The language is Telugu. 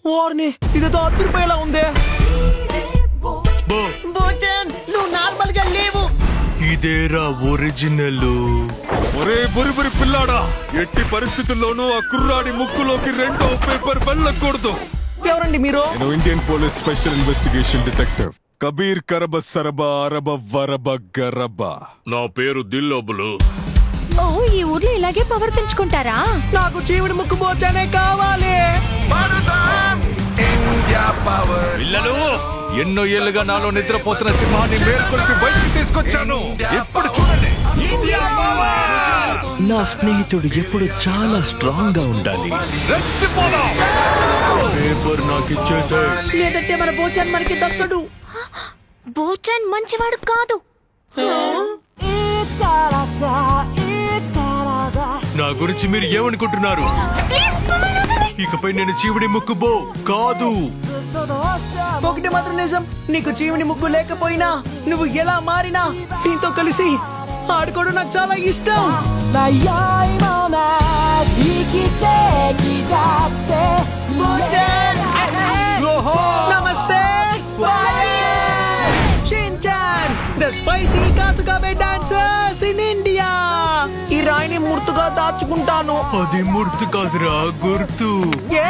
వారిని ఇదేదో అద్దరిపోయేలా ఉందే. బోచన్ నువ్వు నార్మల్ గా లేవు. ఇదేరా ఒరిజినల్. ఒరే బురి పిల్లాడా, ఎట్టి పరిస్థితుల్లోనూ ఆ కుర్రాడి ముక్కులోకి రెండో పేపర్ వెళ్ళకూడదు. ఎవరండి మీరు? నేను Indian police special investigation detective Kabir కరబ సరబ అరబ వరబ గరబ. నా పేరు దిల్లోబులు. ఓ, ఈ ఊర్లో ఇలాగే పవర్ పెంచుకుంటారా? నాకు చీవిడి ముక్కు బోచానే కావాలి. పిల్లలు, ఎన్నో ఏళ్లుగా నాలో నిద్రపోతున్న సింహాన్ని మేల్కొల్పి బయటికి తీసుకొచ్చాను. ఎప్పుడు చూడండి. నా స్నేహితుడు ఎప్పుడు చాలా స్ట్రాంగ్ గా ఉండాలి. రెచ్చిపోదాం. పేపర్ నాకు ఇచ్చేసాయి. లేదంటే మన బోచన్ మనకి దక్కడు. బోచన్ మంచివాడు కాదు. నా గురించి మీరు ఏమనుకుంటున్నారు? ఇకపై నేను చీవిడి ముక్కు బో కాదు. ఒకటి మాత్రం నిజం, నీకు చీవిడి ముక్కు లేకపోయినా నువ్వు ఎలా మారినా నీతో కలిసి ఆడుకోవడం నాకు చాలా ఇష్టం. బోచన్! నమస్తే Shinchan, the spicy Kasukabe dancers in India. ఈ రాయిని మూర్తుగా దాచుకుంటాను. అది మూర్తి కాదురా, గుర్తు. ఏ?